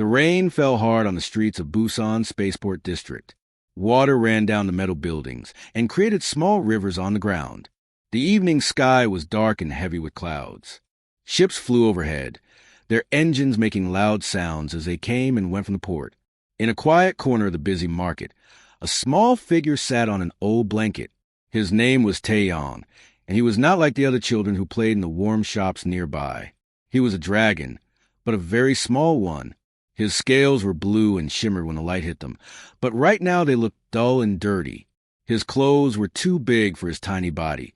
The rain fell hard on the streets of Busan Spaceport District. Water ran down the metal buildings and created small rivers on the ground. The evening sky was dark and heavy with clouds. Ships flew overhead, their engines making loud sounds as they came and went from the port. In a quiet corner of the busy market, a small figure sat on an old blanket. His name was Taeyong, and he was not like the other children who played in the warm shops nearby. He was a dragon, but a very small one. His scales were blue and shimmered when the light hit them, but right now they looked dull and dirty. His clothes were too big for his tiny body,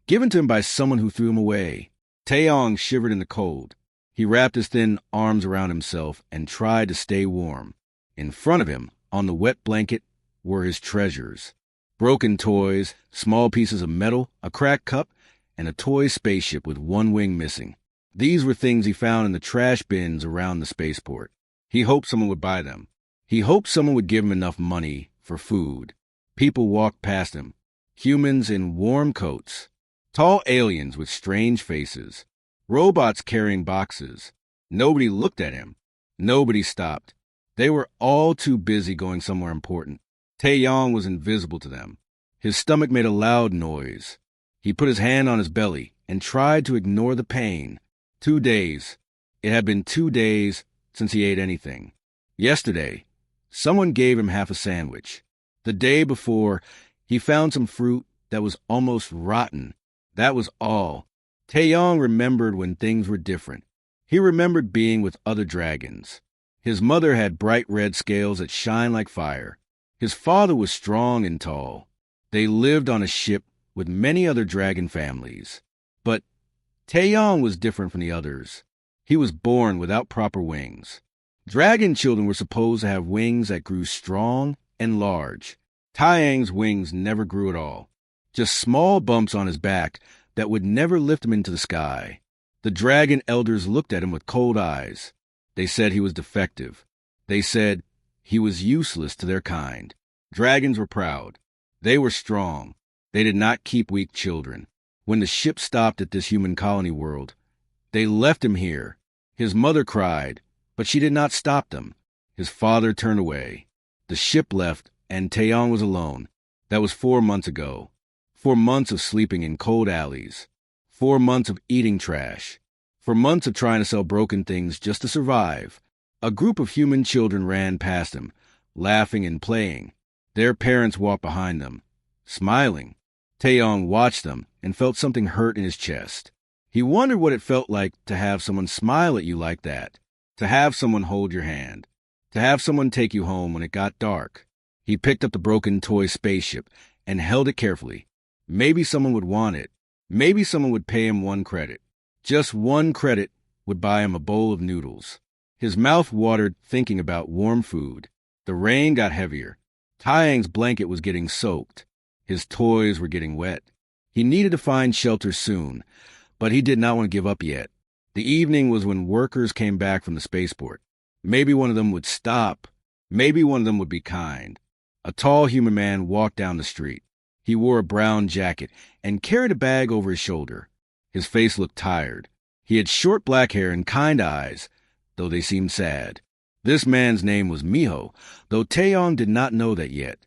given to him by someone who threw him away. Taeyong shivered in the cold. He wrapped his thin arms around himself and tried to stay warm. In front of him, on the wet blanket, were his treasures. Broken toys, small pieces of metal, a cracked cup, and a toy spaceship with one wing missing. These were things he found in the trash bins around the spaceport. He hoped someone would buy them. He hoped someone would give him enough money for food. People walked past him. Humans in warm coats. Tall aliens with strange faces. Robots carrying boxes. Nobody looked at him. Nobody stopped. They were all too busy going somewhere important. Taeyong was invisible to them. His stomach made a loud noise. He put his hand on his belly and tried to ignore the pain. 2 days. It had been 2 days since he ate anything. Yesterday, someone gave him half a sandwich. The day before, he found some fruit that was almost rotten. That was all. Taeyong remembered when things were different. He remembered being with other dragons. His mother had bright red scales that shine like fire. His father was strong and tall. They lived on a ship with many other dragon families. But Taeyong was different from the others. He was born without proper wings. Dragon children were supposed to have wings that grew strong and large. Taeyong's wings never grew at all. Just small bumps on his back that would never lift him into the sky. The dragon elders looked at him with cold eyes. They said he was defective. They said he was useless to their kind. Dragons were proud. They were strong. They did not keep weak children. When the ship stopped at this human colony world, they left him here. His mother cried, but she did not stop them. His father turned away. The ship left, and Taeyong was alone. That was 4 months ago. 4 months of sleeping in cold alleys. 4 months of eating trash. 4 months of trying to sell broken things just to survive. A group of human children ran past him, laughing and playing. Their parents walked behind them, smiling. Taeyong watched them and felt something hurt in his chest. He wondered what it felt like to have someone smile at you like that, to have someone hold your hand, to have someone take you home when it got dark. He picked up the broken toy spaceship and held it carefully. Maybe someone would want it. Maybe someone would pay him 1 credit. Just 1 credit would buy him a bowl of noodles. His mouth watered thinking about warm food. The rain got heavier. Taeyong's blanket was getting soaked. His toys were getting wet. He needed to find shelter soon, but he did not want to give up yet. The evening was when workers came back from the spaceport. Maybe one of them would stop. Maybe one of them would be kind. A tall human man walked down the street. He wore a brown jacket and carried a bag over his shoulder. His face looked tired. He had short black hair and kind eyes, though they seemed sad. This man's name was Miho, though Taeyong did not know that yet.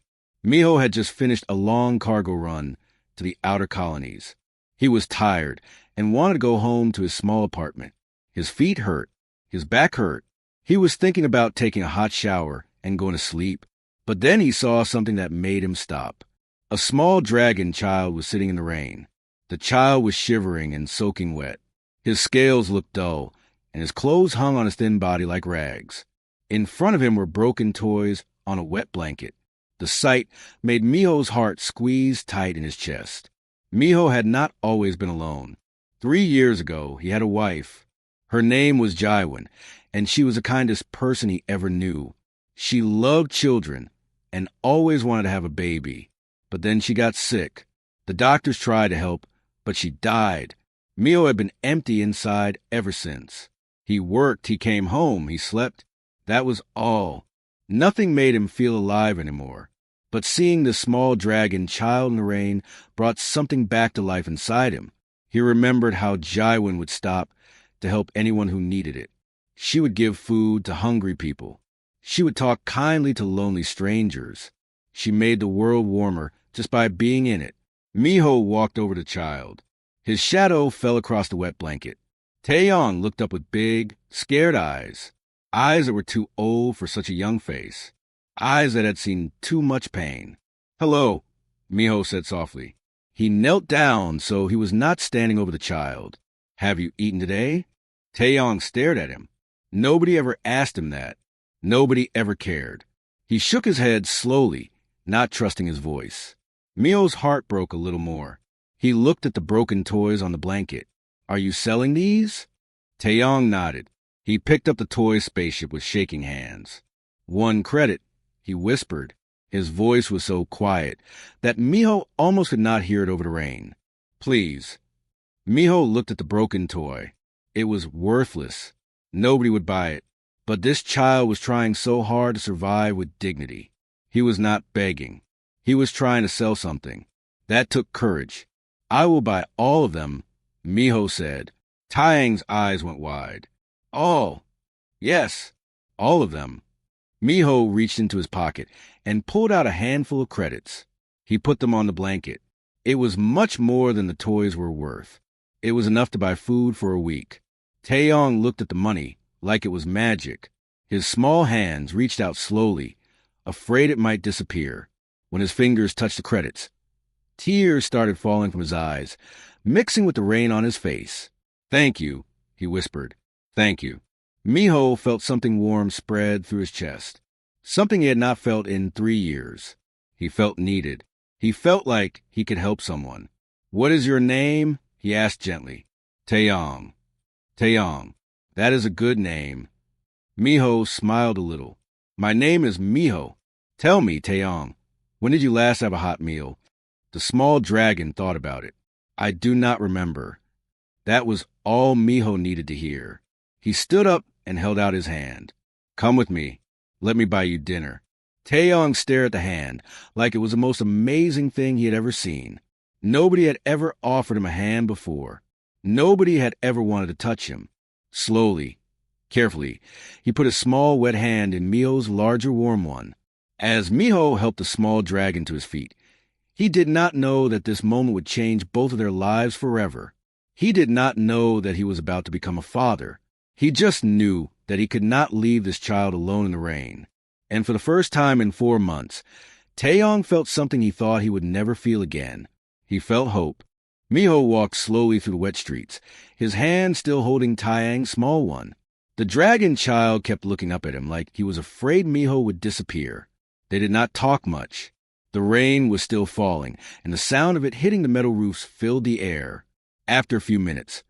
Miho had just finished a long cargo run to the outer colonies. He was tired and wanted to go home to his small apartment. His feet hurt. His back hurt. He was thinking about taking a hot shower and going to sleep. But then he saw something that made him stop. A small dragon child was sitting in the rain. The child was shivering and soaking wet. His scales looked dull, and his clothes hung on his thin body like rags. In front of him were broken toys on a wet blanket. The sight made Miho's heart squeeze tight in his chest. Miho had not always been alone. 3 years ago, he had a wife. Her name was Jaiwan, and she was the kindest person he ever knew. She loved children and always wanted to have a baby. But then she got sick. The doctors tried to help, but she died. Miho had been empty inside ever since. He worked, he came home, he slept. That was all. Nothing made him feel alive anymore. But seeing the small dragon child in the rain brought something back to life inside him. He remembered how Jaiwan would stop to help anyone who needed it. She would give food to hungry people. She would talk kindly to lonely strangers. She made the world warmer just by being in it. Miho walked over to the child. His shadow fell across the wet blanket. Taeyong looked up with big, scared eyes. Eyes that were too old for such a young face. Eyes that had seen too much pain. "Hello," Miho said softly. He knelt down so he was not standing over the child. "Have you eaten today?" Taeyong stared at him. Nobody ever asked him that. Nobody ever cared. He shook his head slowly, not trusting his voice. Miho's heart broke a little more. He looked at the broken toys on the blanket. "Are you selling these?" Taeyong nodded. He picked up the toy spaceship with shaking hands. "1 credit," he whispered. His voice was so quiet that Miho almost could not hear it over the rain. "Please." Miho looked at the broken toy. It was worthless. Nobody would buy it. But this child was trying so hard to survive with dignity. He was not begging. He was trying to sell something. That took courage. "I will buy all of them," Miho said. Taeyang's eyes went wide. "All?" "Yes, all of them." Miho reached into his pocket and pulled out a handful of credits. He put them on the blanket. It was much more than the toys were worth. It was enough to buy food for a week. Taeyong looked at the money like it was magic. His small hands reached out slowly, afraid it might disappear. When his fingers touched the credits, tears started falling from his eyes, mixing with the rain on his face. "Thank you," he whispered. "Thank you." Miho felt something warm spread through his chest, something he had not felt in 3 years. He felt needed. He felt like he could help someone. "What is your name?" he asked gently. "Taeyong." "Taeyong. That is a good name." Miho smiled a little. "My name is Miho. Tell me, Taeyong, when did you last have a hot meal?" The small dragon thought about it. "I do not remember." That was all Miho needed to hear. He stood up and held out his hand. "Come with me. Let me buy you dinner." Taeyong stared at the hand like it was the most amazing thing he had ever seen. Nobody had ever offered him a hand before. Nobody had ever wanted to touch him. Slowly, carefully, he put a small wet hand in Miho's larger warm one. As Miho helped the small dragon to his feet, he did not know that this moment would change both of their lives forever. He did not know that he was about to become a father. He just knew that he could not leave this child alone in the rain. And for the first time in 4 months, Taeyong felt something he thought he would never feel again. He felt hope. Miho walked slowly through the wet streets, his hand still holding Taeyang's small one. The dragon child kept looking up at him like he was afraid Miho would disappear. They did not talk much. The rain was still falling, and the sound of it hitting the metal roofs filled the air. After a few minutes,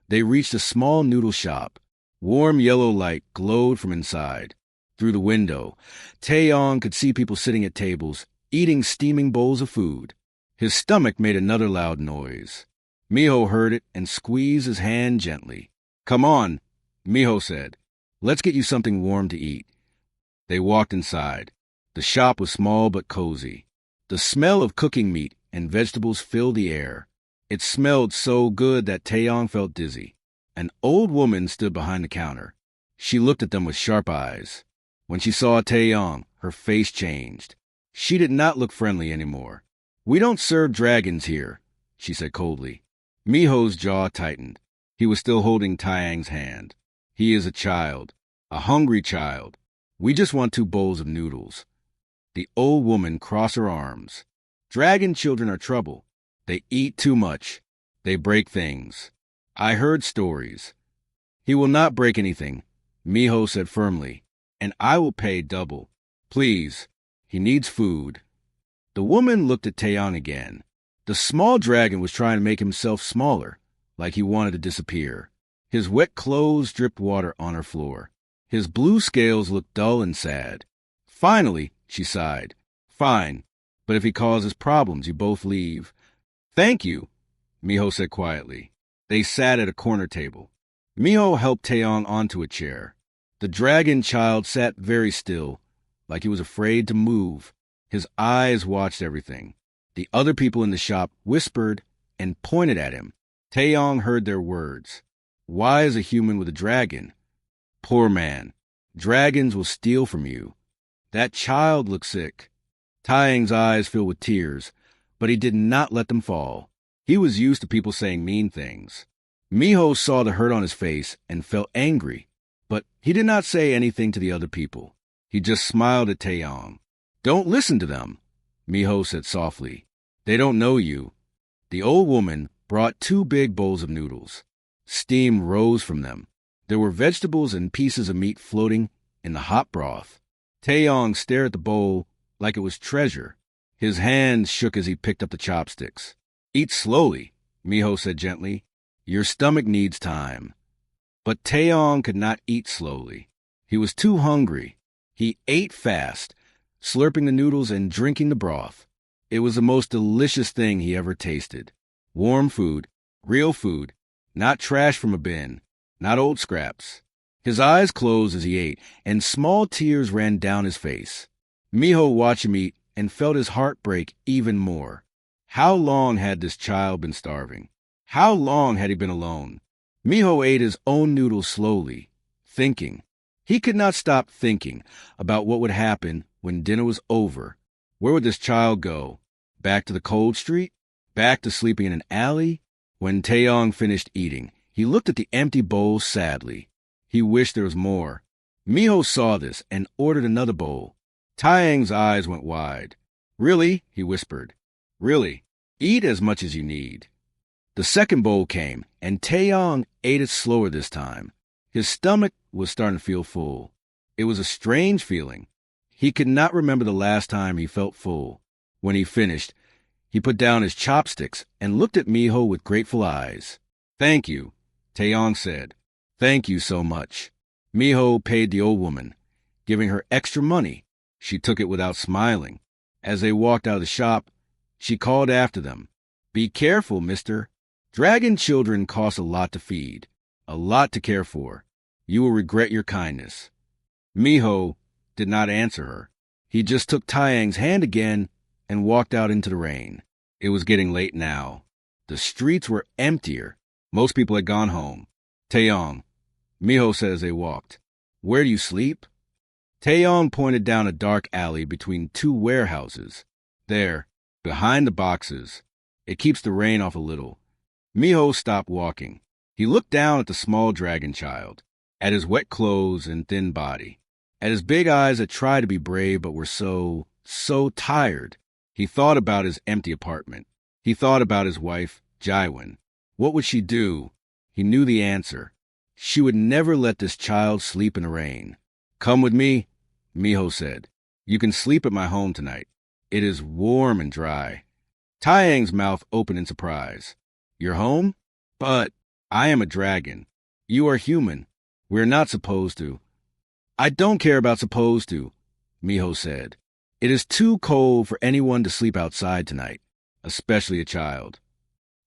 they reached a small noodle shop. Warm yellow light glowed from inside. Through the window, Taeyong could see people sitting at tables, eating steaming bowls of food. His stomach made another loud noise. Miho heard it and squeezed his hand gently. "Come on," Miho said. "Let's get you something warm to eat." They walked inside. The shop was small but cozy. The smell of cooking meat and vegetables filled the air. It smelled so good that Taeyong felt dizzy. An old woman stood behind the counter. She looked at them with sharp eyes. When she saw Taeyong, her face changed. She did not look friendly anymore. "We don't serve dragons here," she said coldly. Miho's jaw tightened. He was still holding Taeyang's hand. "He is a child, a hungry child. We just want 2 bowls of noodles." The old woman crossed her arms. "Dragon children are trouble. They eat too much. They break things. I heard stories." "He will not break anything," Miho said firmly, "and I will pay double. Please, he needs food." The woman looked at Taeyong again. The small dragon was trying to make himself smaller, like he wanted to disappear. His wet clothes dripped water on her floor. His blue scales looked dull and sad. "Finally," she sighed. "Fine, but if he causes problems, you both leave." "Thank you," Miho said quietly. They sat at a corner table. Miho helped Taeyong onto a chair. The dragon child sat very still, like he was afraid to move. His eyes watched everything. The other people in the shop whispered and pointed at him. Taeyong heard their words. Why is a human with a dragon? Poor man. Dragons will steal from you. That child looked sick. Taiyang's eyes filled with tears, but he did not let them fall. He was used to people saying mean things. Miho saw the hurt on his face and felt angry, but he did not say anything to the other people. He just smiled at Taeyong. Don't listen to them, Miho said softly. They don't know you. The old woman brought 2 big bowls of noodles. Steam rose from them. There were vegetables and pieces of meat floating in the hot broth. Taeyong stared at the bowl like it was treasure. His hands shook as he picked up the chopsticks. Eat slowly, Miho said gently. Your stomach needs time. But Taeyong could not eat slowly. He was too hungry. He ate fast, slurping the noodles and drinking the broth. It was the most delicious thing he ever tasted. Warm food, real food, not trash from a bin, not old scraps. His eyes closed as he ate, and small tears ran down his face. Miho watched him eat and felt his heart break even more. How long had this child been starving? How long had he been alone? Miho ate his own noodles slowly, thinking. He could not stop thinking about what would happen when dinner was over. Where would this child go? Back to the cold street? Back to sleeping in an alley? When Taeyong finished eating, he looked at the empty bowl sadly. He wished there was more. Miho saw this and ordered another bowl. Taeyang's eyes went wide. Really? He whispered. Really? Eat as much as you need. The second bowl came, and Taeyong ate it slower this time. His stomach was starting to feel full. It was a strange feeling. He could not remember the last time he felt full. When he finished, he put down his chopsticks and looked at Miho with grateful eyes. Thank you, Taeyong said. Thank you so much. Miho paid the old woman, giving her extra money. She took it without smiling. As they walked out of the shop, she called after them. Be careful, mister. Dragon children cost a lot to feed, a lot to care for. You will regret your kindness. Miho did not answer her. He just took Taeyang's hand again and walked out into the rain. It was getting late now. The streets were emptier. Most people had gone home. Taeyong, Miho said as they walked. Where do you sleep? Taeyong pointed down a dark alley between 2 warehouses. There, behind the boxes. It keeps the rain off a little. Miho stopped walking. He looked down at the small dragon child, at his wet clothes and thin body, at his big eyes that tried to be brave but were so tired. He thought about his empty apartment. He thought about his wife, Jaiwin. What would she do? He knew the answer. She would never let this child sleep in the rain. Come with me, Miho said. You can sleep at my home tonight. It is warm and dry. Taeyang's mouth opened in surprise. Your home? But I am a dragon. You are human. We're not supposed to. I don't care about supposed to, Miho said. It is too cold for anyone to sleep outside tonight, especially a child.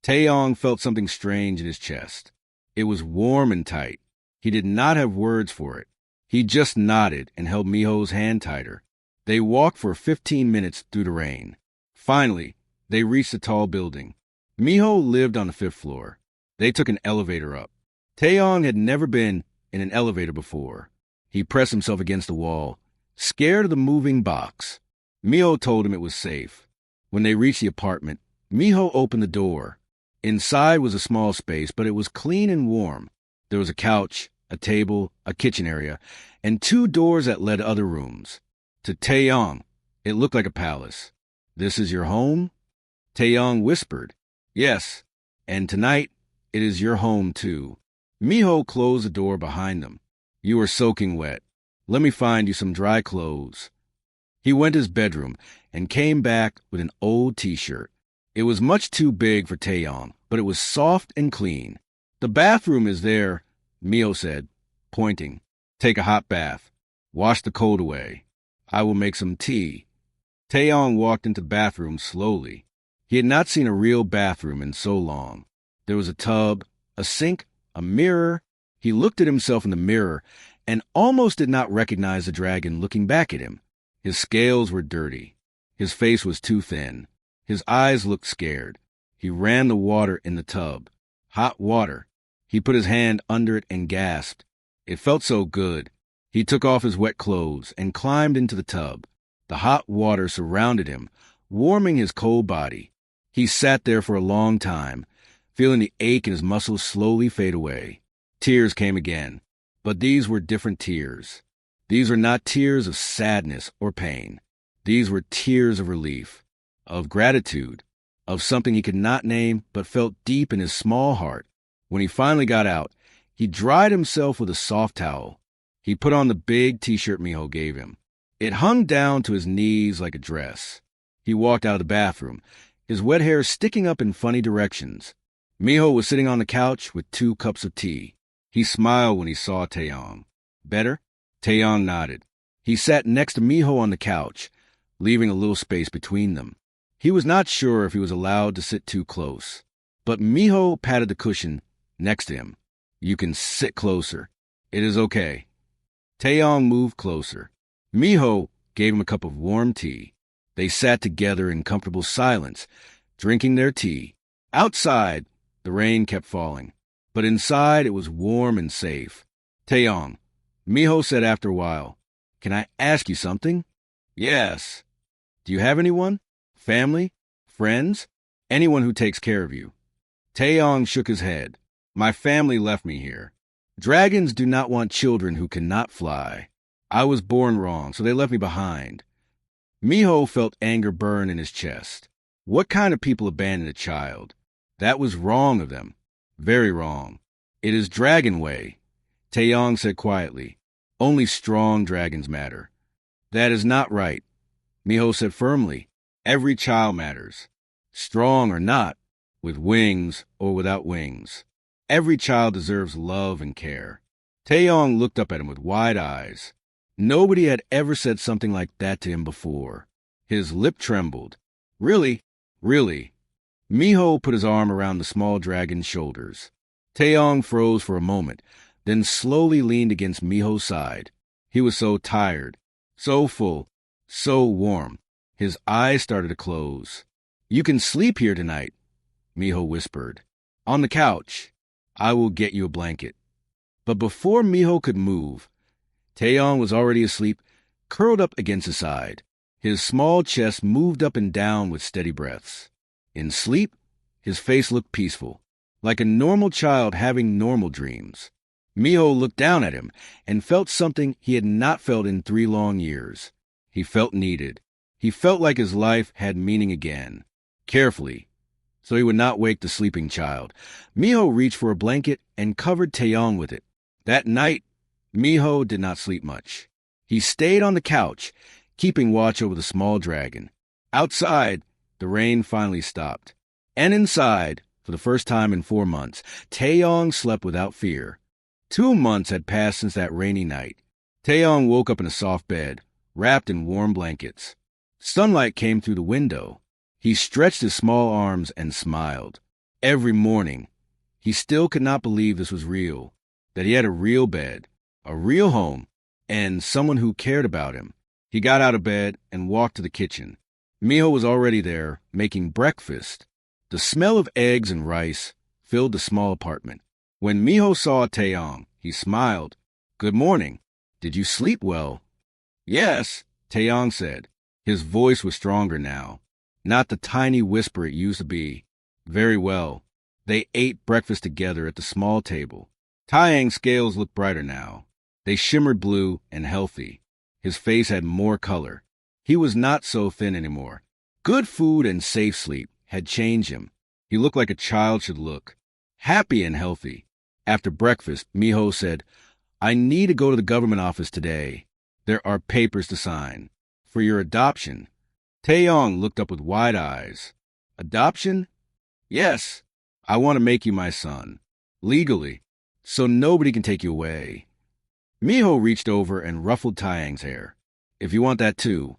Taeyong felt something strange in his chest. It was warm and tight. He did not have words for it. He just nodded and held Miho's hand tighter. They walked for 15 minutes through the rain. Finally, they reached a tall building. Miho lived on the 5th floor. They took an elevator up. Taeyong had never been in an elevator before. He pressed himself against the wall, scared of the moving box. Miho told him it was safe. When they reached the apartment, Miho opened the door. Inside was a small space, but it was clean and warm. There was a couch, a table, a kitchen area, and 2 doors that led to other rooms. To Taeyong, it looked like a palace. This is your home? Taeyong whispered. Yes, and tonight it is your home too. Miho closed the door behind them. You are soaking wet. Let me find you some dry clothes. He went to his bedroom and came back with an old t-shirt. It was much too big for Taeyong, but it was soft and clean. The bathroom is there, Miho said, pointing. Take a hot bath. Wash the cold away. I will make some tea. Taeyong walked into the bathroom slowly. He had not seen a real bathroom in so long. There was a tub, a sink, a mirror. He looked at himself in the mirror and almost did not recognize the dragon looking back at him. His scales were dirty. His face was too thin. His eyes looked scared. He ran the water in the tub. Hot water. He put his hand under it and gasped. It felt so good. He took off his wet clothes and climbed into the tub. The hot water surrounded him, warming his cold body. He sat there for a long time, feeling the ache in his muscles slowly fade away. Tears came again, but these were different tears. These were not tears of sadness or pain. These were tears of relief, of gratitude, of something he could not name but felt deep in his small heart. When he finally got out, he dried himself with a soft towel. He put on the big t-shirt Miho gave him. It hung down to his knees like a dress. He walked out of the bathroom, his wet hair sticking up in funny directions. Miho was sitting on the couch with 2 cups of tea. He smiled when he saw Taeyong. Better? Taeyong nodded. He sat next to Miho on the couch, leaving a little space between them. He was not sure if he was allowed to sit too close, but Miho patted the cushion next to him. You can sit closer. It is okay. Taeyong moved closer. Miho gave him a cup of warm tea. They sat together in comfortable silence, drinking their tea. Outside, the rain kept falling, but inside it was warm and safe. Taeyong, Miho said after a while, can I ask you something? Yes. Do you have anyone? Family? Friends? Anyone who takes care of you? Taeyong shook his head. My family left me here. Dragons do not want children who cannot fly. I was born wrong, so they left me behind. Miho felt anger burn in his chest. What kind of people abandon a child? That was wrong of them. Very wrong. It is dragon way. Taeyong said quietly. Only strong dragons matter. That is not right. Miho said firmly. Every child matters. Strong or not, with wings or without wings. Every child deserves love and care. Taeyong looked up at him with wide eyes. Nobody had ever said something like that to him before. His lip trembled. Really? Really? Miho put his arm around the small dragon's shoulders. Taeyong froze for a moment, then slowly leaned against Miho's side. He was so tired, so full, so warm. His eyes started to close. You can sleep here tonight, Miho whispered. On the couch. I will get you a blanket. But before Miho could move, Taeyong was already asleep, curled up against his side. His small chest moved up and down with steady breaths. In sleep, his face looked peaceful, like a normal child having normal dreams. Miho looked down at him and felt something he had not felt in 3 long years. He felt needed. He felt like his life had meaning again. Carefully, so he would not wake the sleeping child, Miho reached for a blanket and covered Taeyong with it. That night, Miho did not sleep much. He stayed on the couch, keeping watch over the small dragon. Outside, the rain finally stopped. And inside, for the first time in 4 months, Taeyong slept without fear. 2 months had passed since that rainy night. Taeyong woke up in a soft bed, wrapped in warm blankets. Sunlight came through the window. He stretched his small arms and smiled. Every morning, he still could not believe this was real, that he had a real bed, a real home, and someone who cared about him. He got out of bed and walked to the kitchen. Miho was already there, making breakfast. The smell of eggs and rice filled the small apartment. When Miho saw Taeyong, he smiled. Good morning. Did you sleep well? Yes, Taeyong said. His voice was stronger now, not the tiny whisper it used to be. Very well. They ate breakfast together at the small table. Taeyong's scales looked brighter now. They shimmered blue and healthy. His face had more color. He was not so thin anymore. Good food and safe sleep had changed him. He looked like a child should look, happy and healthy. After breakfast, Miho said, I need to go to the government office today. There are papers to sign. For your adoption. Taeyong looked up with wide eyes. Adoption? Yes. I want to make you my son. Legally. So nobody can take you away. Miho reached over and ruffled Taeyong's hair. If you want that too.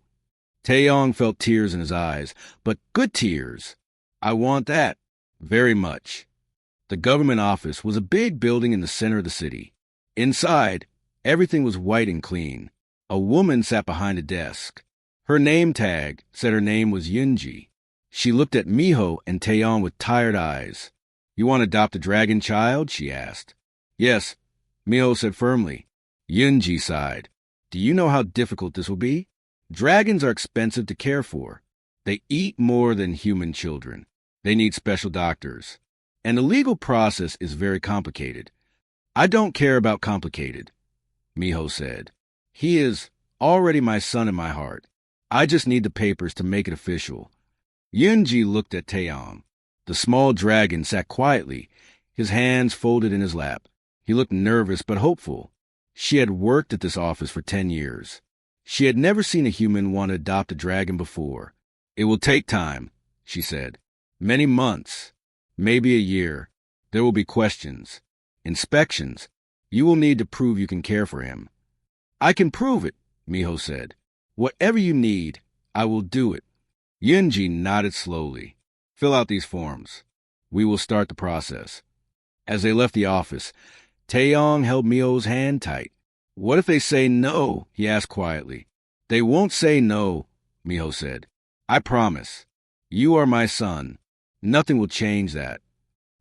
Taeyong felt tears in his eyes, but good tears. I want that. Very much. The government office was a big building in the center of the city. Inside, everything was white and clean. A woman sat behind a desk. Her name tag said her name was Yunji. She looked at Miho and Taeyong with tired eyes. You want to adopt a dragon child? She asked. Yes, Miho said firmly. Yunji sighed. Do you know how difficult this will be? Dragons are expensive to care for. They eat more than human children. They need special doctors. And the legal process is very complicated. I don't care about complicated, Miho said. He is already my son in my heart. I just need the papers to make it official. Yunji looked at Taeyong. The small dragon sat quietly, his hands folded in his lap. He looked nervous but hopeful. She had worked at this office for 10 years. She had never seen a human want to adopt a dragon before. It will take time, she said. Many months, maybe a year. There will be questions, inspections. You will need to prove you can care for him. I can prove it, Miho said. Whatever you need, I will do it. Yunji nodded slowly. Fill out these forms. We will start the process. As they left the office, Taeyong held Miho's hand tight. What if they say no? He asked quietly. They won't say no, Miho said. I promise. You are my son. Nothing will change that.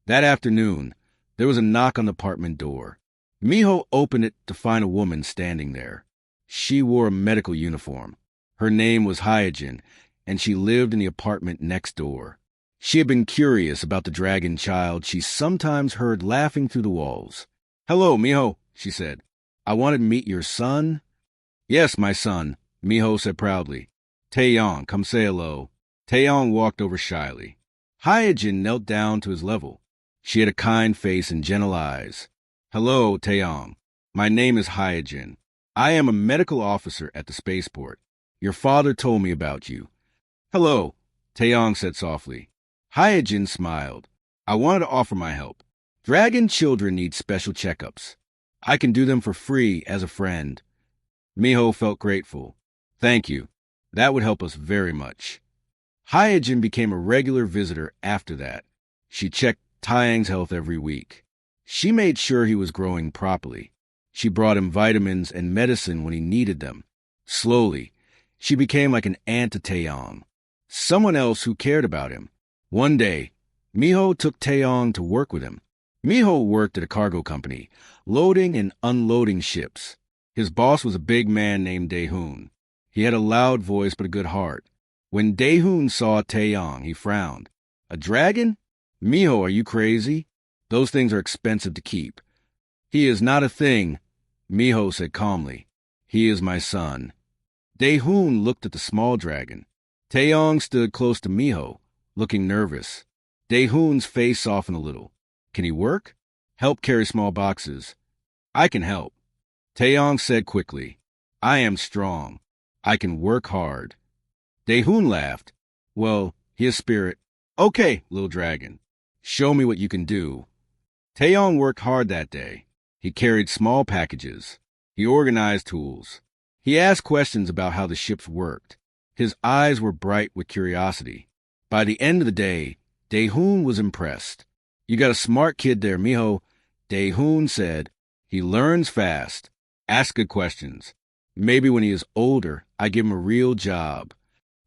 That afternoon, there was a knock on the apartment door. Miho opened it to find a woman standing there. She wore a medical uniform. Her name was Hyojin, and she lived in the apartment next door. She had been curious about the dragon child she sometimes heard laughing through the walls. Hello, Miho, she said. I wanted to meet your son. Yes, my son, Miho said proudly. Taeyong, come say hello. Taeyong walked over shyly. Hyojin knelt down to his level. She had a kind face and gentle eyes. Hello, Taeyong. My name is Hyojin. I am a medical officer at the spaceport. Your father told me about you. Hello, Taeyong said softly. Hyojin smiled. I wanted to offer my help. Dragon children need special checkups. I can do them for free as a friend. Miho felt grateful. Thank you. That would help us very much. Hyojin became a regular visitor after that. She checked Taeyang's health every week. She made sure he was growing properly. She brought him vitamins and medicine when he needed them. Slowly, she became like an aunt to Taeyong, someone else who cared about him. One day, Miho took Taeyong to work with him. Miho worked at a cargo company, loading and unloading ships. His boss was a big man named Daehoon. He had a loud voice but a good heart. When Daehoon saw Taeyong, he frowned. A dragon? Miho, are you crazy? Those things are expensive to keep. He is not a thing, Miho said calmly. He is my son. Daehoon looked at the small dragon. Taeyong stood close to Miho, looking nervous. Daehoon's face softened a little. Can he work? Help carry small boxes. I can help. Taeyong said quickly. I am strong. I can work hard. Daehoon laughed. Well, he is spirit. Okay, little dragon. Show me what you can do. Taeyong worked hard that day. He carried small packages. He organized tools. He asked questions about how the ships worked. His eyes were bright with curiosity. By the end of the day, Daehoon was impressed. You got a smart kid there, Miho, Daehoon said. He learns fast. Ask good questions. Maybe when he is older, I give him a real job.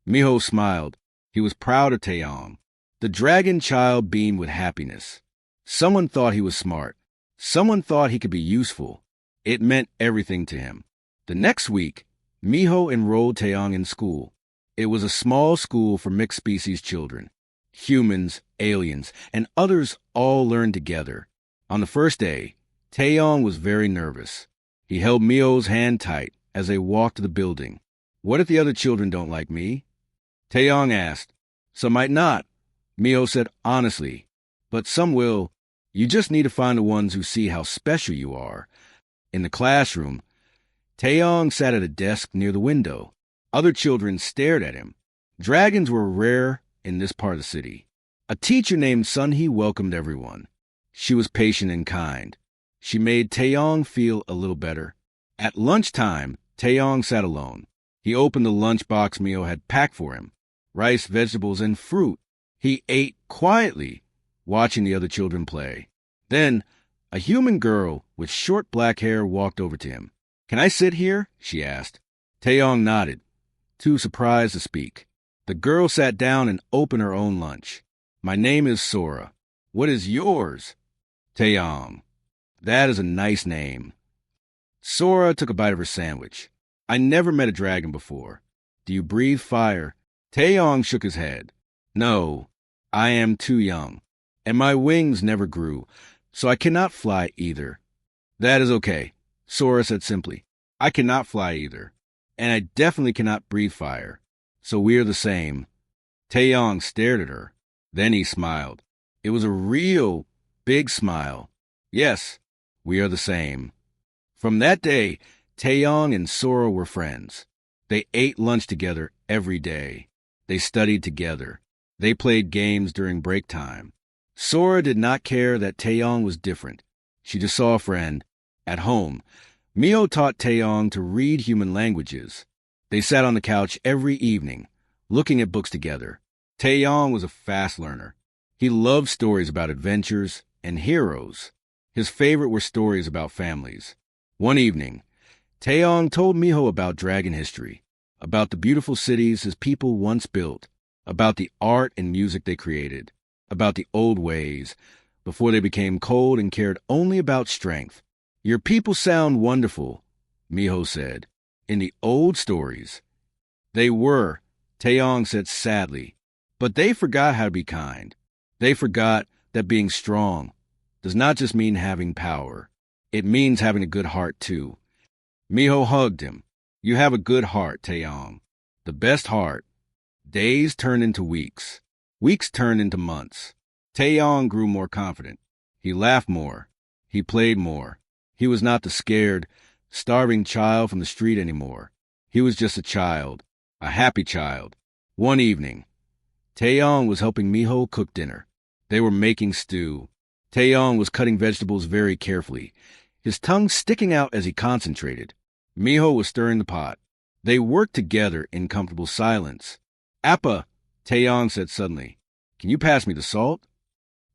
Miho smiled. He was proud of Taeyong. The dragon child beamed with happiness. Someone thought he was smart. Someone thought he could be useful. It meant everything to him. The next week, Miho enrolled Taeyong in school. It was a small school for mixed species children. Humans, aliens, and others all learned together. On the first day, Taeyong was very nervous. He held Miho's hand tight as they walked to the building. What if the other children don't like me? Taeyong asked. Some might not, Miho said honestly. But some will. You just need to find the ones who see how special you are. In the classroom, Taeyong sat at a desk near the window. Other children stared at him. Dragons were rare in this part of the city. A teacher named Sunhee welcomed everyone. She was patient and kind. She made Taeyong feel a little better. At lunchtime, Taeyong sat alone. He opened the lunchbox Miho had packed for him. Rice, vegetables, and fruit. He ate quietly, watching the other children play. Then, a human girl with short black hair walked over to him. Can I sit here? She asked. Taeyong nodded, too surprised to speak. The girl sat down and opened her own lunch. My name is Sora. What is yours? Taeyong. That is a nice name. Sora took a bite of her sandwich. I never met a dragon before. Do you breathe fire? Taeyong shook his head. No, I am too young, and my wings never grew, so I cannot fly either. That is okay, Sora said simply. I cannot fly either, and I definitely cannot breathe fire, so we are the same. Taeyong stared at her. Then he smiled. It was a real big smile. Yes, we are the same. From that day, Taeyong and Sora were friends. They ate lunch together every day. They studied together. They played games during break time. Sora did not care that Taeyong was different. She just saw a friend. At home, Mio taught Taeyong to read human languages. They sat on the couch every evening, looking at books together. Taeyong was a fast learner. He loved stories about adventures and heroes. His favorite were stories about families. One evening, Taeyong told Miho about dragon history, about the beautiful cities his people once built, about the art and music they created, about the old ways, before they became cold and cared only about strength. Your people sound wonderful, Miho said. In the old stories. They were, Taeyong said sadly, but they forgot how to be kind. They forgot that being strong does not just mean having power. It means having a good heart, too. Miho hugged him. You have a good heart, Taeyong. The best heart. Days turned into weeks. Weeks turned into months. Taeyong grew more confident. He laughed more. He played more. He was not the scared, starving child from the street anymore. He was just a child, a happy child. One evening, Taeyong was helping Miho cook dinner. They were making stew. Taeyong was cutting vegetables very carefully, his tongue sticking out as he concentrated. Miho was stirring the pot. They worked together in comfortable silence. Appa, Taeyong said suddenly. Can you pass me the salt?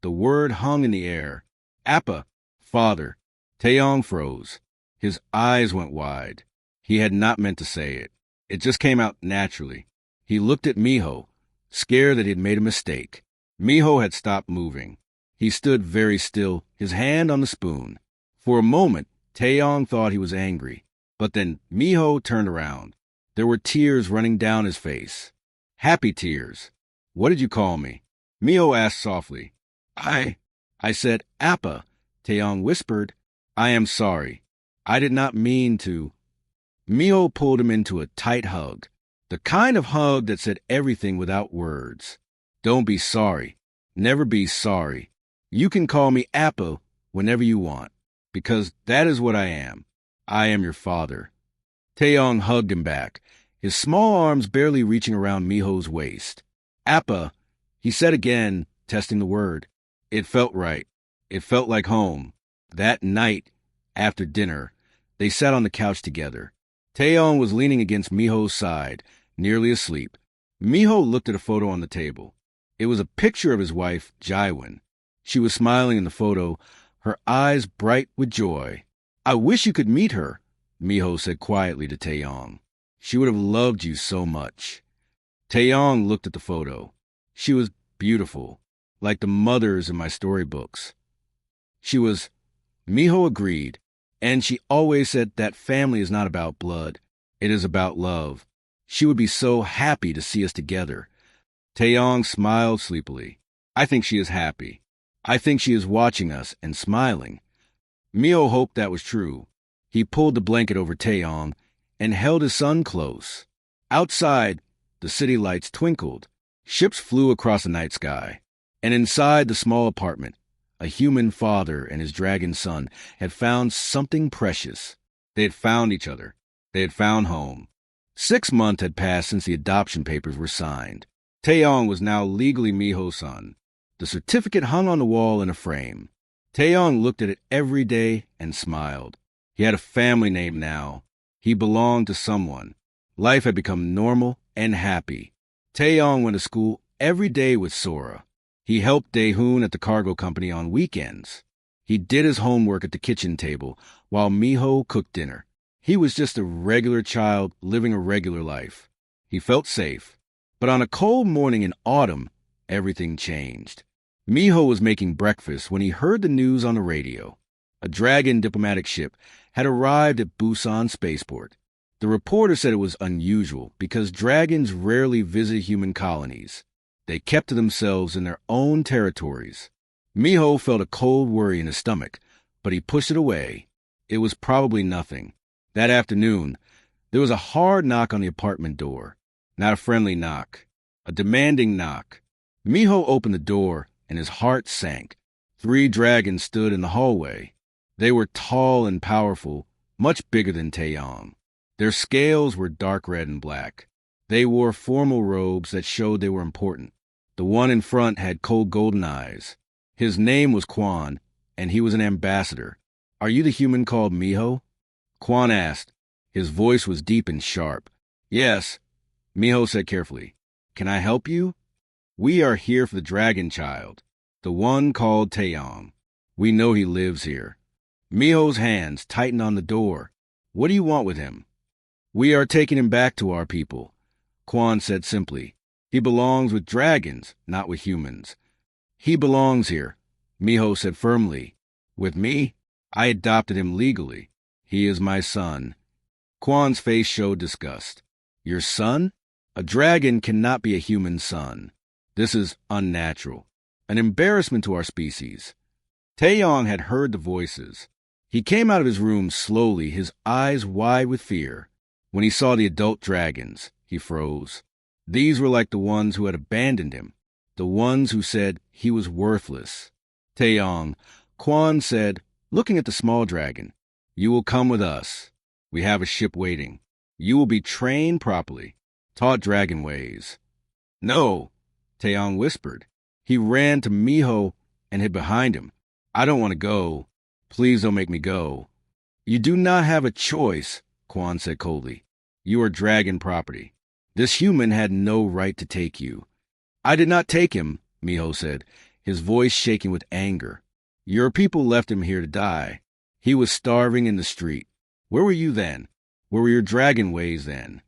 The word hung in the air. Appa, father. Taeyong froze. His eyes went wide. He had not meant to say it. It just came out naturally. He looked at Miho, scared that he had made a mistake. Miho had stopped moving. He stood very still, his hand on the spoon. For a moment, Taeyong thought he was angry. But then Miho turned around. There were tears running down his face. Happy tears. What did you call me? Miho asked softly. I said, Appa, Taeyong whispered. I am sorry. I did not mean to. Miho pulled him into a tight hug. The kind of hug that said everything without words. Don't be sorry. Never be sorry. You can call me Appa whenever you want, because that is what I am. I am your father. Taeyong hugged him back, his small arms barely reaching around Miho's waist. Appa, he said again, testing the word. It felt right. It felt like home. That night, after dinner, they sat on the couch together. Taeyong was leaning against Miho's side, nearly asleep. Miho looked at a photo on the table. It was a picture of his wife, Jaiwin. She was smiling in the photo, her eyes bright with joy. I wish you could meet her, Miho said quietly to Taeyong. She would have loved you so much. Taeyong looked at the photo. She was beautiful, like the mothers in my storybooks. She was... Miho agreed, and she always said that family is not about blood. It is about love. She would be so happy to see us together. Taeyong smiled sleepily. I think she is happy. I think she is watching us and smiling. Miho hoped that was true. He pulled the blanket over Taeyong and held his son close. Outside, the city lights twinkled. Ships flew across the night sky. And inside the small apartment, a human father and his dragon son had found something precious. They had found each other. They had found home. 6 months had passed since the adoption papers were signed. Taeyong was now legally Miho's son. The certificate hung on the wall in a frame. Taeyong looked at it every day and smiled. He had a family name now. He belonged to someone. Life had become normal and happy. Taeyong went to school every day with Sora. He helped Daehoon at the cargo company on weekends. He did his homework at the kitchen table while Miho cooked dinner. He was just a regular child living a regular life. He felt safe. But on a cold morning in autumn, everything changed. Miho was making breakfast when he heard the news on the radio. A dragon diplomatic ship had arrived at Busan Spaceport. The reporter said it was unusual because dragons rarely visit human colonies. They kept to themselves in their own territories. Miho felt a cold worry in his stomach, but he pushed it away. It was probably nothing. That afternoon, there was a hard knock on the apartment door. Not a friendly knock, a demanding knock. Miho opened the door, and his heart sank. 3 dragons stood in the hallway. They were tall and powerful, much bigger than Taeyong. Their scales were dark red and black. They wore formal robes that showed they were important. The one in front had cold golden eyes. His name was Quan, and he was an ambassador. "Are you the human called Miho?" Quan asked. His voice was deep and sharp. "Yes," Miho said carefully. "Can I help you?" "We are here for the dragon child, the one called Taeyong. We know he lives here." Miho's hands tightened on the door. "What do you want with him?" "We are taking him back to our people," Quan said simply. "He belongs with dragons, not with humans." "He belongs here," Miho said firmly. "With me? I adopted him legally. He is my son." Quan's face showed disgust. "Your son? A dragon cannot be a human son. This is unnatural. An embarrassment to our species." Taeyong had heard the voices. He came out of his room slowly, his eyes wide with fear. When he saw the adult dragons, he froze. These were like the ones who had abandoned him, the ones who said he was worthless. "Taeyong," Quan said, looking at the small dragon, "you will come with us. We have a ship waiting. You will be trained properly, taught dragon ways." "No," Taeyong whispered. He ran to Miho and hid behind him. "I don't want to go. Please don't make me go." "You do not have a choice," Quan said coldly. "You are dragon property. This human had no right to take you." "I did not take him," Miho said, his voice shaking with anger. "Your people left him here to die. He was starving in the street. Where were you then? Where were your dragon ways then?"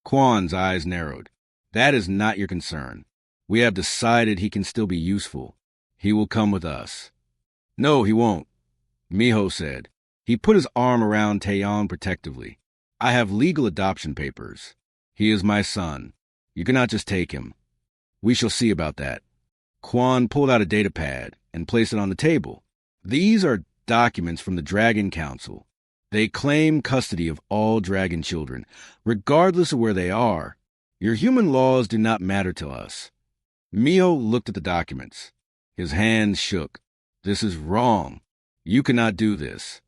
Quan's eyes narrowed. "That is not your concern. We have decided he can still be useful. He will come with us." "No, he won't," Miho said. He put his arm around Taeyong protectively. "I have legal adoption papers. He is my son. You cannot just take him. We shall see about that." Quan pulled out a data pad and placed it on the table. "These are documents from the Dragon Council. They claim custody of all dragon children, regardless of where they are. Your human laws do not matter to us." Miho looked at the documents. His hands shook. "This is wrong. You cannot do this."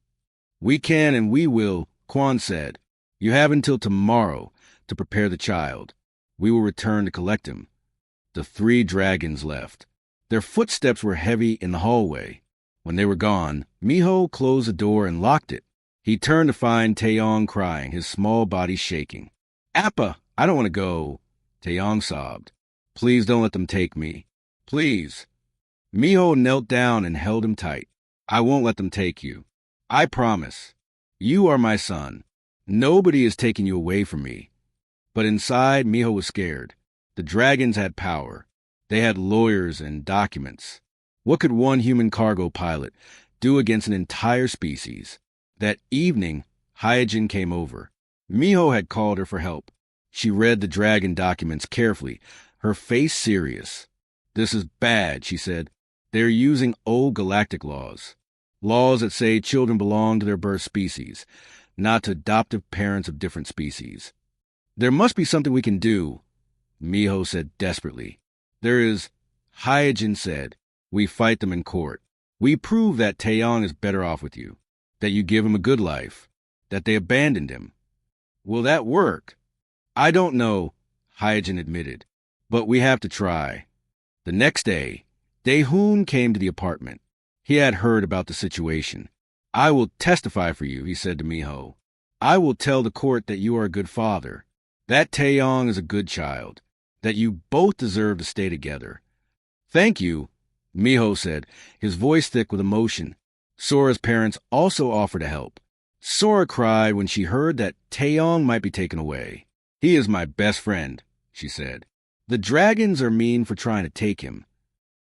"We can and we will," Quan said. "You have until tomorrow to prepare the child. We will return to collect him." The 3 dragons left. Their footsteps were heavy in the hallway. When they were gone, Miho closed the door and locked it. He turned to find Taeyong crying, his small body shaking. "Appa, I don't want to go," Taeyong sobbed. "Please don't let them take me. Please." Miho knelt down and held him tight. "I won't let them take you. I promise. You are my son. Nobody is taking you away from me." But inside, Miho was scared. The dragons had power. They had lawyers and documents. What could one human cargo pilot do against an entire species? That evening, Hyojin came over. Miho had called her for help. She read the dragon documents carefully, her face serious. "This is bad," she said. "They're using old galactic laws. Laws that say children belong to their birth species, not to adoptive parents of different species. There must be something we can do," Miho said desperately. "There is," Hyojin said. "We fight them in court. We prove that Taeyong is better off with you, that you give him a good life, that they abandoned him." "Will that work?" "I don't know," Hyojin admitted, "but we have to try." The next day, Dae-hoon came to the apartment. He had heard about the situation. "I will testify for you," he said to Miho. "I will tell the court that you are a good father, that Taeyong is a good child, that you both deserve to stay together." "Thank you," Miho said, his voice thick with emotion. Sora's parents also offered to help. Sora cried when she heard that Taeyong might be taken away. "He is my best friend," she said. "The dragons are mean for trying to take him."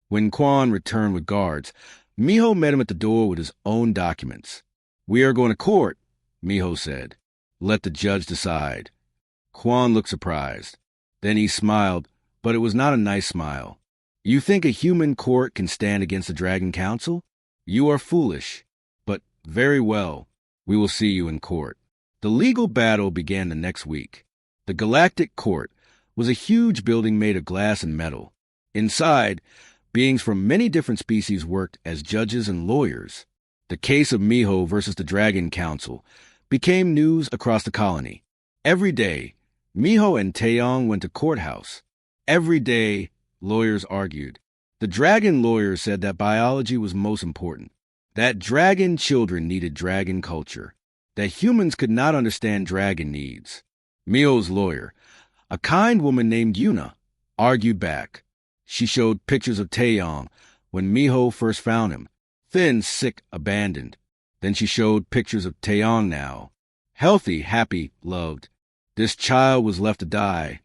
When Quan returned with guards, Miho met him at the door with his own documents. "We are going to court," Miho said. "Let the judge decide." Quan looked surprised. Then he smiled, but it was not a nice smile. "You think a human court can stand against the Dragon Council? You are foolish. But very well, we will see you in court." The legal battle began the next week. The Galactic Court was a huge building made of glass and metal. Inside, beings from many different species worked as judges and lawyers. The case of Miho versus the Dragon Council became news across the colony. Every day, Miho and Taeyong went to courthouse. Every day, lawyers argued. The dragon lawyers said that biology was most important, that dragon children needed dragon culture, that humans could not understand dragon needs. Miho's lawyer, a kind woman named Yuna, argued back. She showed pictures of Taeyong when Miho first found him, thin, sick, abandoned. Then she showed pictures of Taeyong now, healthy, happy, loved. This child was left to die,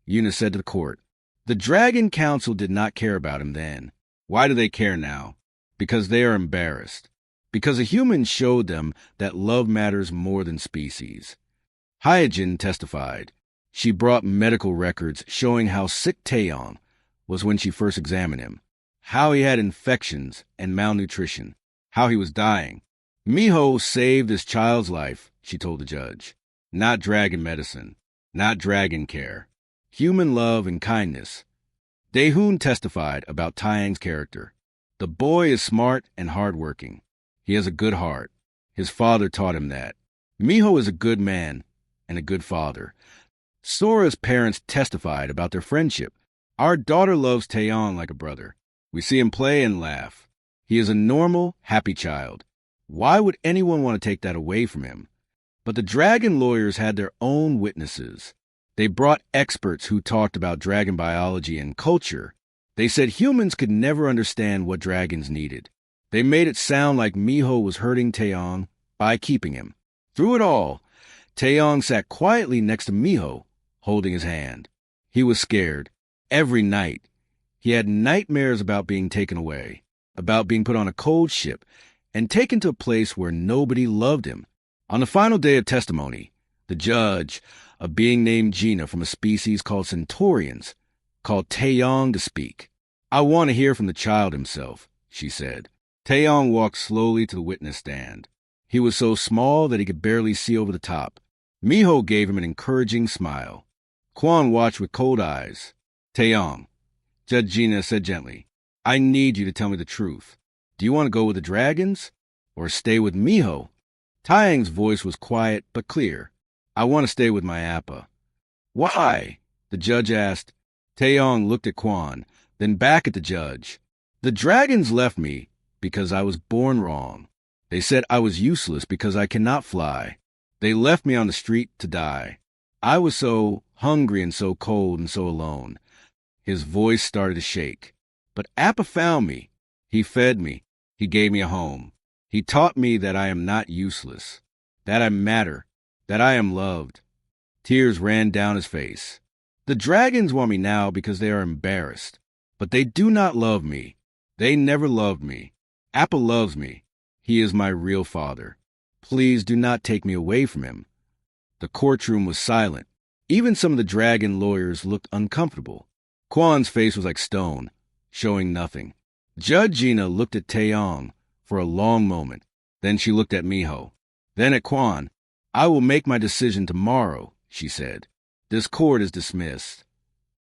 Yuna said to the court. The Dragon Council did not care about him then. Why do they care now? Because they are embarrassed. Because a human showed them that love matters more than species. Hyojin testified. She brought medical records showing how sick Taeyong was when she first examined him, how he had infections and malnutrition, how he was dying. Miho saved this child's life, she told the judge. Not dragon medicine, not dragon care. Human love and kindness. Daehoon testified about Taeyong's character. The boy is smart and hardworking. He has a good heart. His father taught him that. Miho is a good man and a good father. Sora's parents testified about their friendship. Our daughter loves Taeyong like a brother. We see him play and laugh. He is a normal, happy child. Why would anyone want to take that away from him? But the dragon lawyers had their own witnesses. They brought experts who talked about dragon biology and culture. They said humans could never understand what dragons needed. They made it sound like Miho was hurting Taeyong by keeping him. Through it all, Taeyong sat quietly next to Miho, holding his hand. He was scared. Every night, he had nightmares about being taken away, about being put on a cold ship and taken to a place where nobody loved him. On the final day of testimony, the judge, a being named Gina from a species called Centaurians, called Taeyong to speak. "I want to hear from the child himself," she said. Taeyong walked slowly to the witness stand. He was so small that he could barely see over the top. Miho gave him an encouraging smile. Quan watched with cold eyes. "Taeyong," Judge Gina said gently, "I need you to tell me the truth. Do you want to go with the dragons or stay with Miho?" Taeyong's voice was quiet but clear. "I want to stay with my Appa." "Why?" the judge asked. Taeyong looked at Quan, then back at the judge. "The dragons left me because I was born wrong. They said I was useless because I cannot fly. They left me on the street to die. I was so hungry and so cold and so alone." His voice started to shake. "But Appa found me. He fed me. He gave me a home. He taught me that I am not useless, that I matter, that I am loved." Tears ran down his face. "The dragons want me now because they are embarrassed. But they do not love me. They never loved me. Appa loves me. He is my real father. Please do not take me away from him." The courtroom was silent. Even some of the dragon lawyers looked uncomfortable. Quan's face was like stone, showing nothing. Judge Gina looked at Taeyong for a long moment. Then she looked at Miho. Then at Quan. "I will make my decision tomorrow," she said. "This court is dismissed."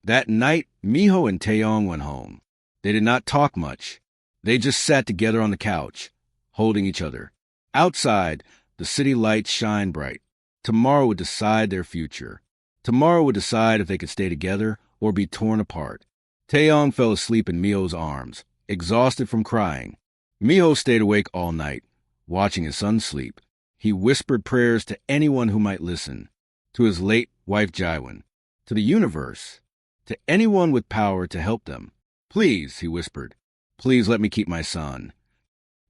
That night, Miho and Taeyong went home. They did not talk much. They just sat together on the couch, holding each other. Outside, the city lights shined bright. Tomorrow would decide their future. Tomorrow would decide if they could stay together or be torn apart. Taeyong fell asleep in Miho's arms, exhausted from crying. Miho stayed awake all night, watching his son sleep. He whispered prayers to anyone who might listen, to his late wife Jaiwan, to the universe, to anyone with power to help them. "Please," he whispered, "please let me keep my son."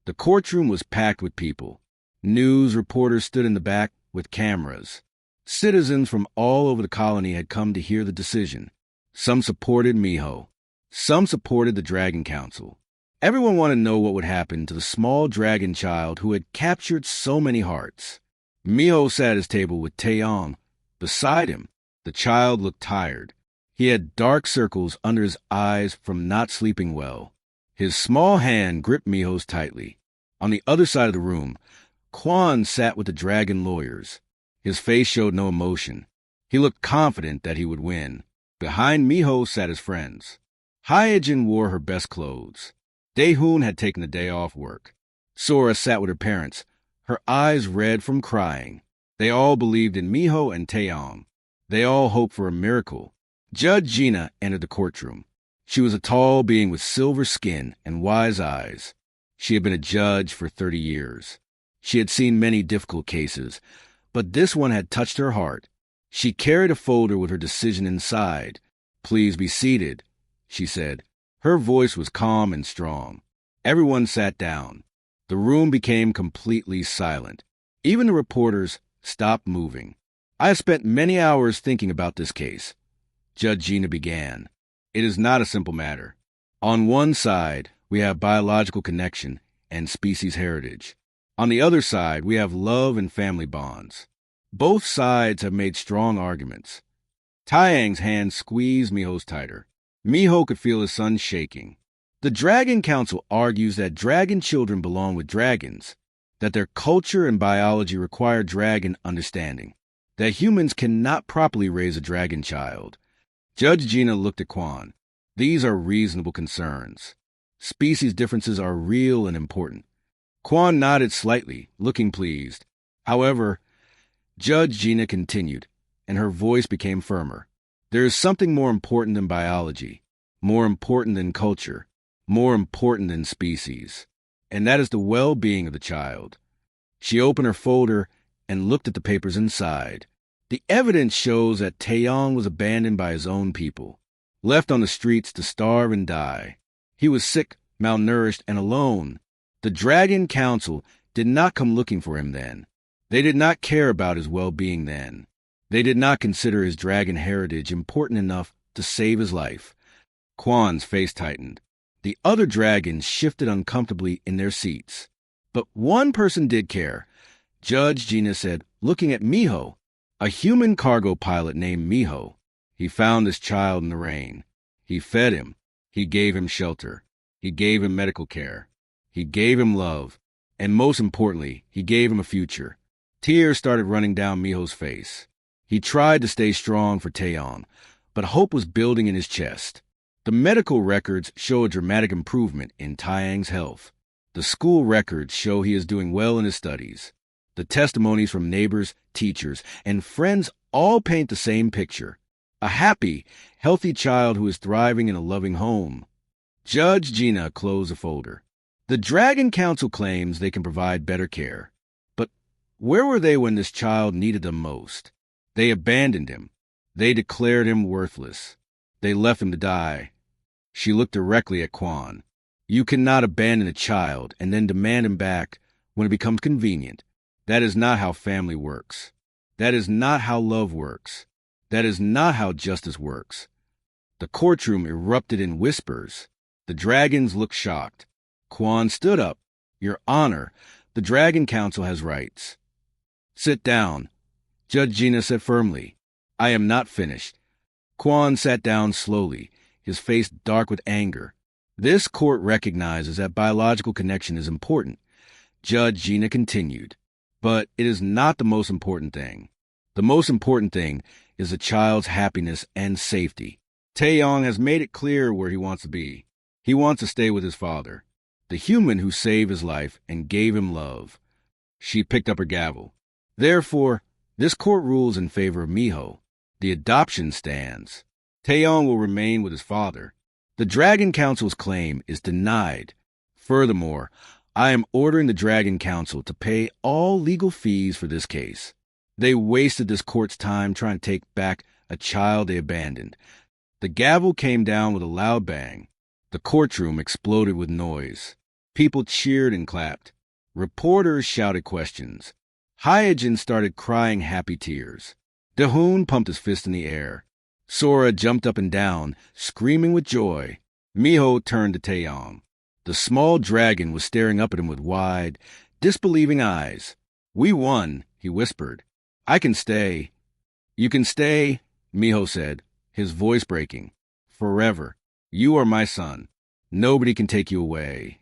The courtroom was packed with people. News reporters stood in the back with cameras. Citizens from all over the colony had come to hear the decision. Some supported Miho. Some supported the Dragon Council. Everyone wanted to know what would happen to the small dragon child who had captured so many hearts. Miho sat at his table with Taeyong beside him. The child looked tired. He had dark circles under his eyes from not sleeping well. His small hand gripped Miho's tightly. On the other side of the room, Quan sat with the dragon lawyers. His face showed no emotion. He looked confident that he would win. Behind Miho sat his friends. Hyojin wore her best clothes. Daehoon had taken the day off work. Sora sat with her parents, her eyes red from crying. They all believed in Miho and Taeyong. They all hoped for a miracle. Judge Gina entered the courtroom. She was a tall being with silver skin and wise eyes. She had been a judge for 30 years. She had seen many difficult cases, but this one had touched her heart. She carried a folder with her decision inside. "Please be seated," she said. Her voice was calm and strong. Everyone sat down. The room became completely silent. Even the reporters stopped moving. "I have spent many hours thinking about this case," Judge Gina began. "It is not a simple matter. On one side, we have biological connection and species heritage. On the other side, we have love and family bonds. Both sides have made strong arguments." Taeyang's hand squeezed Miho's tighter. Miho could feel his son shaking. The Dragon Council argues that dragon children belong with dragons, that their culture and biology require dragon understanding, that humans cannot properly raise a dragon child. Judge Gina looked at Quan. "These are reasonable concerns. Species differences are real and important." Quan nodded slightly, looking pleased. However, Judge Gina continued, and her voice became firmer. "There is something more important than biology, more important than culture, more important than species, and that is the well-being of the child." She opened her folder and looked at the papers inside. The evidence shows that Taeyong was abandoned by his own people, left on the streets to starve and die. He was sick, malnourished, and alone. The Dragon Council did not come looking for him then. They did not care about his well-being then. They did not consider his dragon heritage important enough to save his life. Quan's face tightened. The other dragons shifted uncomfortably in their seats. But one person did care. Judge Gina said, looking at Miho, a human cargo pilot named Miho. He found this child in the rain. He fed him. He gave him shelter. He gave him medical care. He gave him love. And most importantly, he gave him a future. Tears started running down Miho's face. He tried to stay strong for Taeyong, but hope was building in his chest. The medical records show a dramatic improvement in Taeyang's health. The school records show he is doing well in his studies. The testimonies from neighbors, teachers, and friends all paint the same picture. A happy, healthy child who is thriving in a loving home. Judge Gina closed the folder. The Dragon Council claims they can provide better care. But where were they when this child needed them most? They abandoned him. They declared him worthless. They left him to die. She looked directly at Quan. You cannot abandon a child and then demand him back when it becomes convenient. That is not how family works. That is not how love works. That is not how justice works. The courtroom erupted in whispers. The dragons looked shocked. Quan stood up. Your Honor, the Dragon Council has rights. Sit down, Judge Gina said firmly. I am not finished. Quan sat down slowly, his face dark with anger. This court recognizes that biological connection is important. Judge Gina continued. But it is not the most important thing. The most important thing is the child's happiness and safety. Taeyong has made it clear where he wants to be. He wants to stay with his father, the human who saved his life and gave him love. She picked up her gavel. Therefore, this court rules in favor of Miho. The adoption stands. Taeyong will remain with his father. The Dragon Council's claim is denied. Furthermore, I am ordering the Dragon Council to pay all legal fees for this case. They wasted this court's time trying to take back a child they abandoned. The gavel came down with a loud bang. The courtroom exploded with noise. People cheered and clapped. Reporters shouted questions. Hyojin started crying happy tears. Daehoon pumped his fist in the air. Sora jumped up and down, screaming with joy. Miho turned to Taeyong. The small dragon was staring up at him with wide, disbelieving eyes. "We won," he whispered. "I can stay." "You can stay," Miho said, his voice breaking. "Forever. You are my son. Nobody can take you away."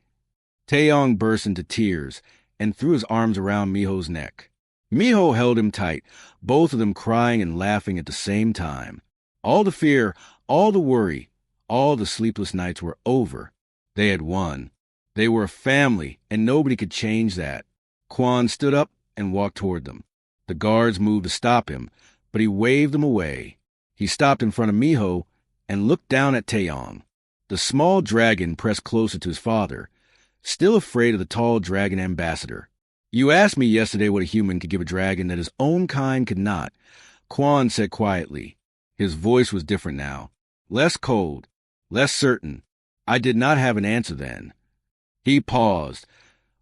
Taeyong burst into tears and threw his arms around Miho's neck. Miho held him tight, both of them crying and laughing at the same time. All the fear, all the worry, all the sleepless nights were over. They had won. They were a family, and nobody could change that. Quan stood up and walked toward them. The guards moved to stop him, but he waved them away. He stopped in front of Miho and looked down at Taeyong. The small dragon pressed closer to his father, still afraid of the tall dragon ambassador. "You asked me yesterday what a human could give a dragon that his own kind could not," Quan said quietly. His voice was different now, less cold, less certain. "I did not have an answer then." He paused,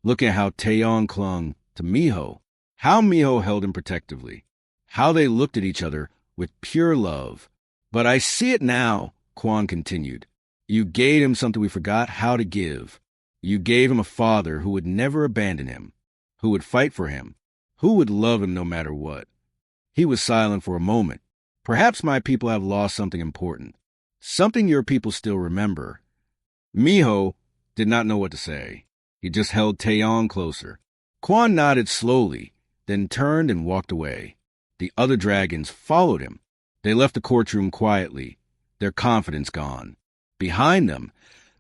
looking at how Taeyong clung to Miho, how Miho held him protectively, how they looked at each other with pure love. "But I see it now," Quan continued. "You gave him something we forgot how to give. You gave him a father who would never abandon him, who would fight for him, who would love him no matter what." He was silent for a moment. "Perhaps my people have lost something important, something your people still remember." Miho did not know what to say. He just held Taeyong closer. Quan nodded slowly, then turned and walked away. The other dragons followed him. They left the courtroom quietly, their confidence gone. Behind them,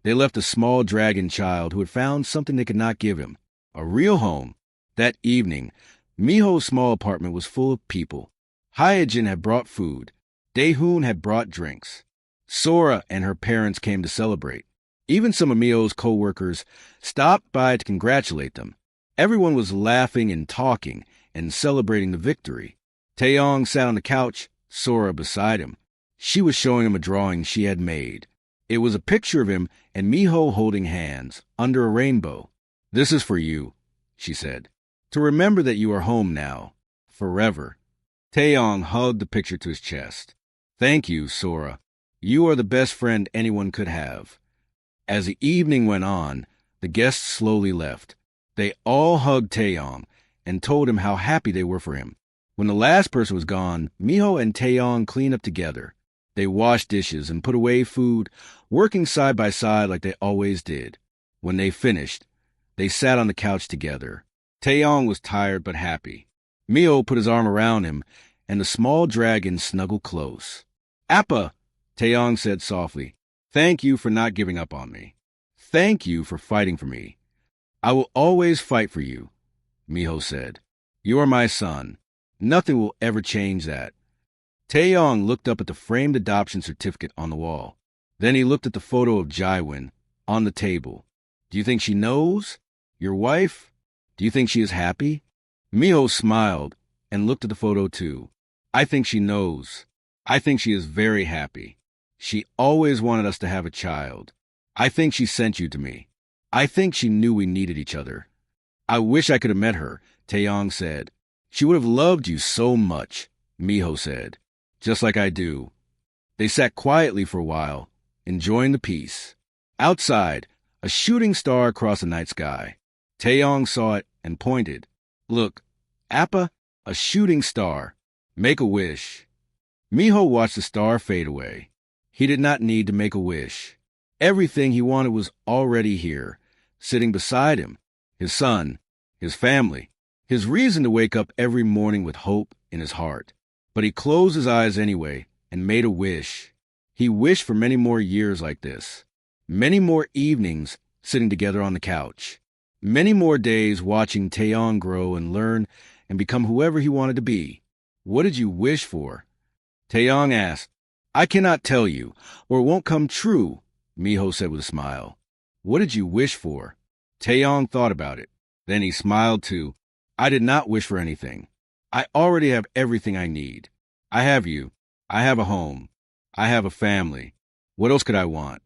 they left a small dragon child who had found something they could not give him, a real home. That evening, Miho's small apartment was full of people. Hyojin had brought food. Daehoon had brought drinks. Sora and her parents came to celebrate. Even some of Miho's co-workers stopped by to congratulate them. Everyone was laughing and talking and celebrating the victory. Taeyong sat on the couch, Sora beside him. She was showing him a drawing she had made. It was a picture of him and Miho holding hands under a rainbow. "This is for you," she said, "to remember that you are home now, forever." Taeyong hugged the picture to his chest. "Thank you, Sora. You are the best friend anyone could have." As the evening went on, the guests slowly left. They all hugged Taeyong and told him how happy they were for him. When the last person was gone, Miho and Taeyong cleaned up together. They washed dishes and put away food, working side by side like they always did. When they finished, they sat on the couch together. Taeyong was tired but happy. Miho put his arm around him, and the small dragon snuggled close. "Appa," Taeyong said softly, "thank you for not giving up on me. Thank you for fighting for me." "I will always fight for you," Miho said. "You are my son. Nothing will ever change that." Taeyong looked up at the framed adoption certificate on the wall. Then he looked at the photo of Jaiwin on the table. "Do you think she knows? Your wife? Do you think she is happy?" Miho smiled and looked at the photo too. "I think she knows. I think she is very happy. She always wanted us to have a child. I think she sent you to me. I think she knew we needed each other." "I wish I could have met her," Taeyong said. "She would have loved you so much," Miho said. "Just like I do." They sat quietly for a while, enjoying the peace. Outside, a shooting star crossed the night sky. Taeyong saw it and pointed. "Look, Appa, a shooting star. Make a wish." Miho watched the star fade away. He did not need to make a wish. Everything he wanted was already here, sitting beside him. His son, his family, his reason to wake up every morning with hope in his heart. But he closed his eyes anyway and made a wish. He wished for many more years like this. Many more evenings sitting together on the couch. Many more days watching Taeyong grow and learn and become whoever he wanted to be. "What did you wish for?" Taeyong asked. "I cannot tell you, or it won't come true," Miho said with a smile. "What did you wish for?" Taeyong thought about it. Then he smiled too. "I did not wish for anything. I already have everything I need. I have you. I have a home. I have a family. What else could I want?"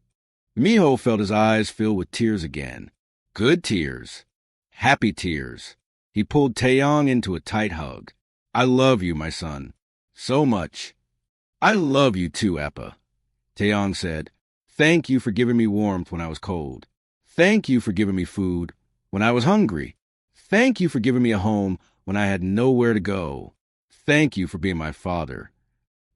Miho felt his eyes fill with tears again. Good tears. Happy tears. He pulled Taeyong into a tight hug. "I love you, my son. So much." "I love you too, Appa," Taeyong said. "Thank you for giving me warmth when I was cold. Thank you for giving me food when I was hungry. Thank you for giving me a home when I had nowhere to go. Thank you for being my father.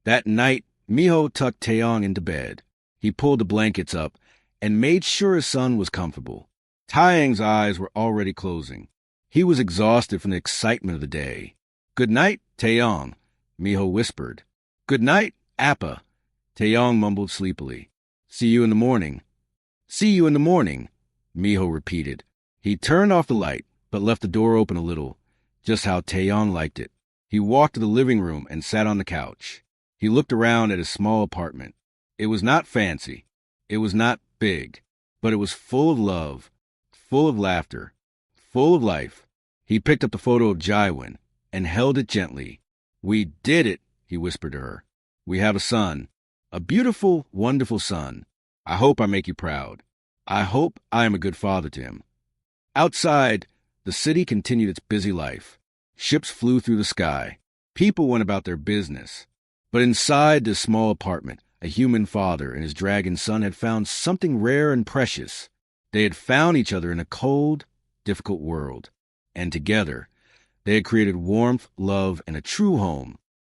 That night, Miho tucked Taeyong into bed. He pulled the blankets up and made sure his son was comfortable. Taeyong's eyes were already closing. He was exhausted from the excitement of the day. "Good night, Taeyong," Miho whispered. "Good night, Appa," Taeyong mumbled sleepily. "See you in the morning." "See you in the morning," Miho repeated. He turned off the light, but left the door open a little, just how Taeyong liked it. He walked to the living room and sat on the couch. He looked around at his small apartment. It was not fancy. It was not big, but it was full of love, full of laughter, full of life. He picked up the photo of Jaiwin and held it gently. "We did it," he whispered to her. "We have a son, a beautiful, wonderful son. I hope I make you proud. I hope I am a good father to him." Outside, the city continued its busy life. Ships flew through the sky. People went about their business. But inside this small apartment, a human father and his dragon son had found something rare and precious. They had found each other in a cold, difficult world. And together, they had created warmth, love, and a true home.